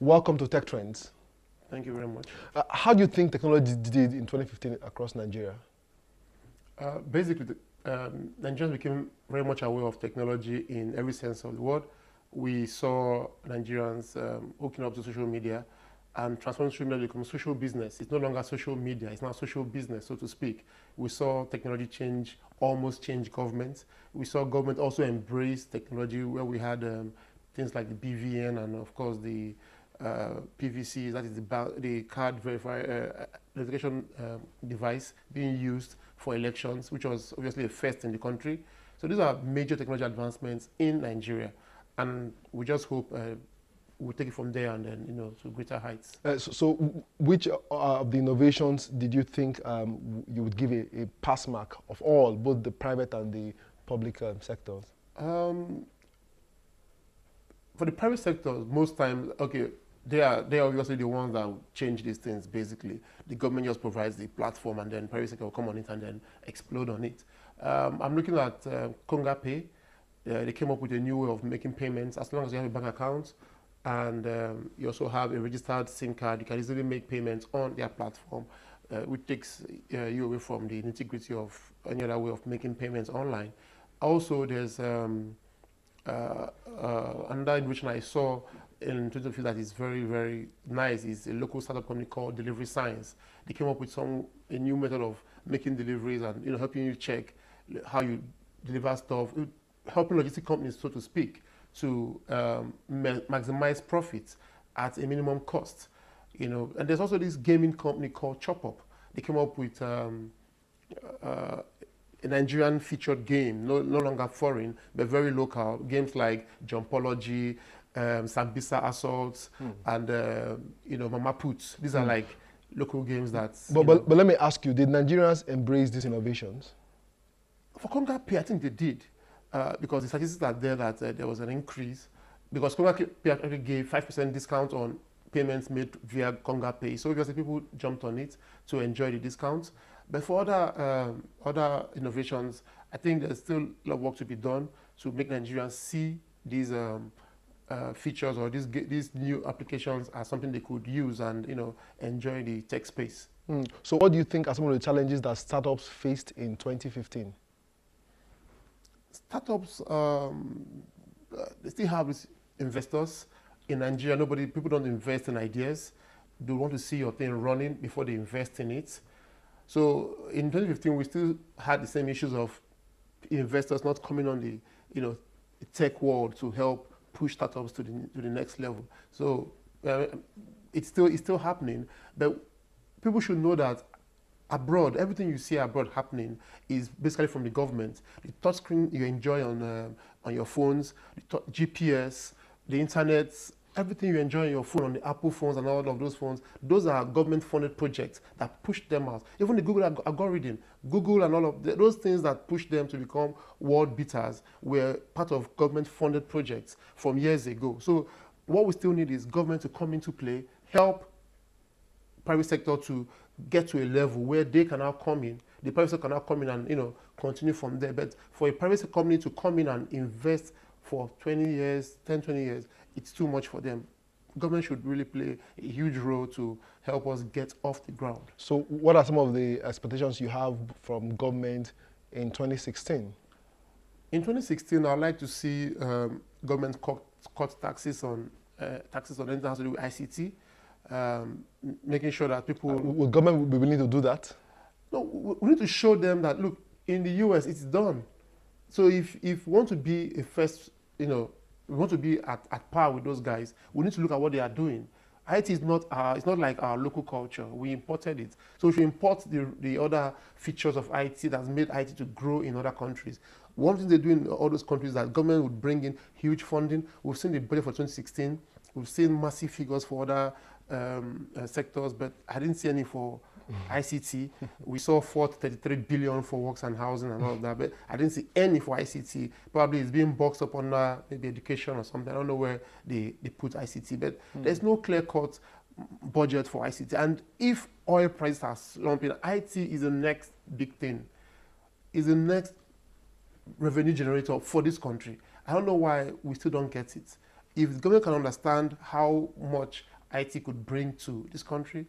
Welcome to Tech Trends. Thank you very much. How do you think technology did in 2015 across Nigeria? Basically, Nigerians became very much aware of technology in every sense of the word. We saw Nigerians hooking up to social media and transforming social media to become social business. It's no longer social media, it's now social business, so to speak. We saw technology almost change government. We saw government also embrace technology where we had things like the BVN and of course the PVC, that is the card verification device being used for elections, which was obviously a first in the country. So these are major technology advancements in Nigeria, and we just hope we'll take it from there and then to greater heights. So which of the innovations did you think you would give a pass mark of all, both the private and the public sectors? For the private sector, most times, okay, they are obviously the ones that change these things. Basically, the government just provides the platform, and then private sector will come on it and then explode on it. I'm looking at Konga Pay. They came up with a new way of making payments as long as you have a bank account, and you also have a registered SIM card. You can easily make payments on their platform, which takes you away from the nitty-gritty of any other way of making payments online. Also, there's another innovation I saw in 2015 that is very, very nice is a local startup company called Delivery Science. They came up with a new method of making deliveries and helping you check how you deliver stuff, helping logistic companies, so to speak, to maximize profits at a minimum cost. And there's also this gaming company called ChopUp. They came up with a Nigerian featured game, no longer foreign, but very local. Games like Jumpology, Sambisa Assaults, and Mama Puts. These are like local games that. But let me ask you: did Nigerians embrace these innovations? For Konga Pay, I think they did, because the statistics are there that there was an increase. Because Konga Pay actually gave 5% discount on payments made via Konga Pay, so obviously people jumped on it to enjoy the discounts. But for other innovations, I think there's still a lot of work to be done to make Nigerians see these features or these new applications as something they could use and enjoy the tech space. So what do you think are some of the challenges that startups faced in 2015? Startups, they still have these investors. In Nigeria, people don't invest in ideas. They want to see your thing running before they invest in it. So in 2015, we still had the same issues of investors not coming on the tech world to help push startups to the next level. So it's still happening, but people should know that abroad, everything you see abroad happening is basically from the government. The touchscreen you enjoy on your phones, the GPS, the internet, everything you enjoy on your phone, on the Apple phones and all of those phones, those are government-funded projects that push them out. Even the Google algorithm, Google and all of those things that push them to become world beaters were part of government-funded projects from years ago. So what we still need is government to come into play, help private sector to get to a level where they can now come in, the private sector can now come in and continue from there. But for a private sector company to come in and invest for 20 years, 10, 20 years, it's too much for them. Government should really play a huge role to help us get off the ground. So what are some of the expectations you have from government in 2016? In 2016, I'd like to see government cut taxes on anything that has to do with ICT, making sure that people... Will government be willing to do that? No, we need to show them that, look, in the US, it's done. So if we want to be a first, we want to be at par with those guys, we need to look at what they are doing. IT is not it's not like our local culture. We imported it. So if we import the other features of IT that's made IT to grow in other countries. One thing they do in all those countries is that government would bring in huge funding. We've seen the budget for 2016. We've seen massive figures for other sectors, but I didn't see any for ICT. We saw 433 billion for works and housing and all of that, but I didn't see any for ICT. Probably it's being boxed up under maybe education or something. I don't know where they put ICT, but there's no clear-cut budget for ICT. And if oil prices are slumping, IT is the next big thing, is the next revenue generator for this country. I don't know why we still don't get it. if the government can understand how much IT could bring to this country,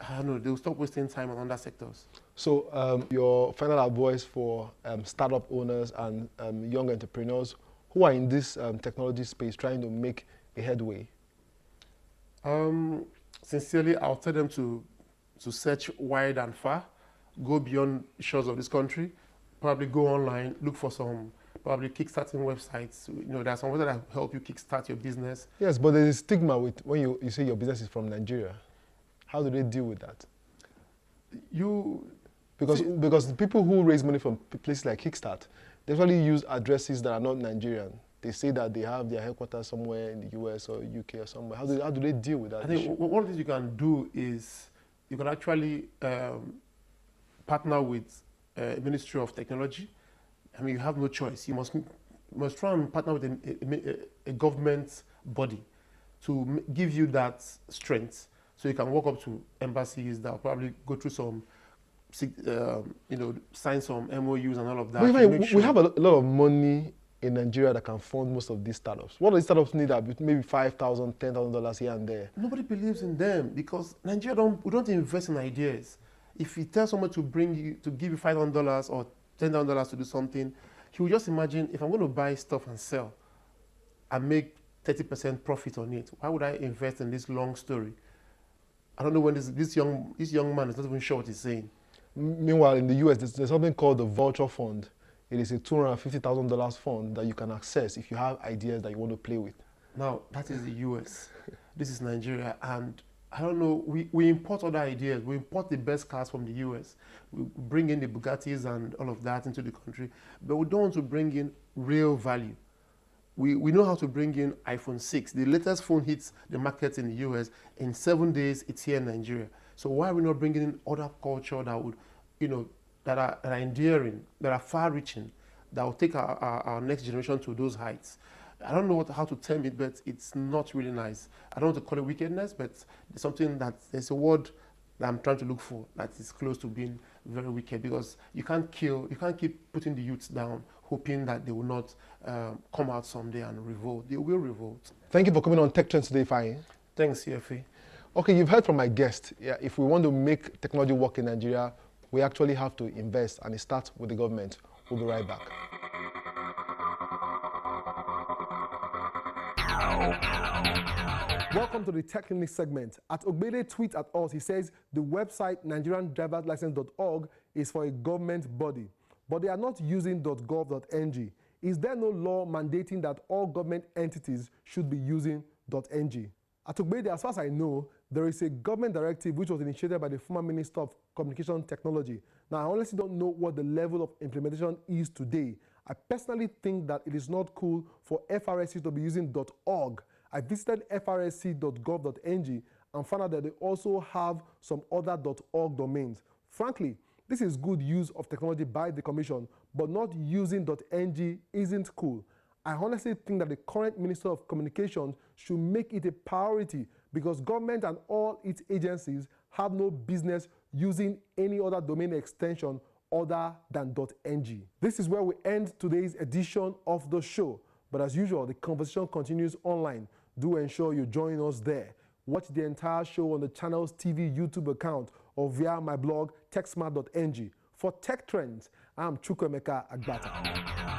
I don't know, they'll stop wasting time on other sectors. So your final advice for startup owners and young entrepreneurs who are in this technology space trying to make a headway? Sincerely, I'll tell them to search wide and far, go beyond the shores of this country, probably go online, look for some probably kickstarting websites. You know, there are some websites that help you kickstart your business. Yes, but there's a stigma with when you say your business is from Nigeria. How do they deal with that? Because the people who raise money from places like Kickstart, they usually use addresses that are not Nigerian. They say that they have their headquarters somewhere in the US or UK or somewhere. How do they deal with that I think issue? one of the things you can do is you can actually partner with Ministry of Technology. I mean, you have no choice. You must try and partner with a government body to give you that strength, so you can walk up to embassies that will probably go through some, sign some MOUs and all of that. We have a lot of money in Nigeria that can fund most of these startups. What do these startups need? Maybe $5,000, $10,000 here and there. Nobody believes in them because Nigeria we don't invest in ideas. If you tell someone to give you $500 or $10,000 to do something, he will just imagine, if I'm going to buy stuff and sell and make 30% profit on it, why would I invest in this long story? I don't know when this young man is not even sure what he's saying. Meanwhile, in the US, there's something called the Vulture Fund. It is a $250,000 fund that you can access if you have ideas that you want to play with. Now, that is the US. This is Nigeria. And I don't know, we import other ideas. We import the best cars from the US. We bring in the Bugattis and all of that into the country. But we don't want to bring in real value. We know how to bring in iPhone 6. The latest phone hits the market in the US. In 7 days, it's here in Nigeria. So why are we not bringing in other culture that would, that are endearing, that are far-reaching, that will take our next generation to those heights? I don't know how to term it, but it's not really nice. I don't want to call it wickedness, but it's something there's a word that I'm trying to look for that is close to being very wicked, because you can't keep putting the youths down, hoping that they will not come out someday and revolt. They will revolt. Thank you for coming on Tech Trends today, Faye. Thanks, CFA. Okay, you've heard from my guest. Yeah, if we want to make technology work in Nigeria, we actually have to invest, and it starts with the government. We'll be right back. Welcome to the Tech Clinic segment. At Ogbede tweet at us, he says the website nigeriandriverslicense.org is for a government body, but they are not using .gov.ng. Is there no law mandating that all government entities should be using .ng? At Ogbede, as far as I know, there is a government directive which was initiated by the former Minister of Communication Technology. Now, I honestly don't know what the level of implementation is today. I personally think that it is not cool for FRSC to be using .org. I visited frsc.gov.ng and found out that they also have some other .org domains. Frankly, this is good use of technology by the Commission, but not using .ng isn't cool. I honestly think that the current Minister of Communications should make it a priority, because government and all its agencies have no business using any other domain extension other than .ng. This is where we end today's edition of the show. But as usual, the conversation continues online. Do ensure you join us there. Watch the entire show on the channel's TV YouTube account or via my blog, techsmart.ng. For Tech Trends, I'm Chukwemeka Agbata.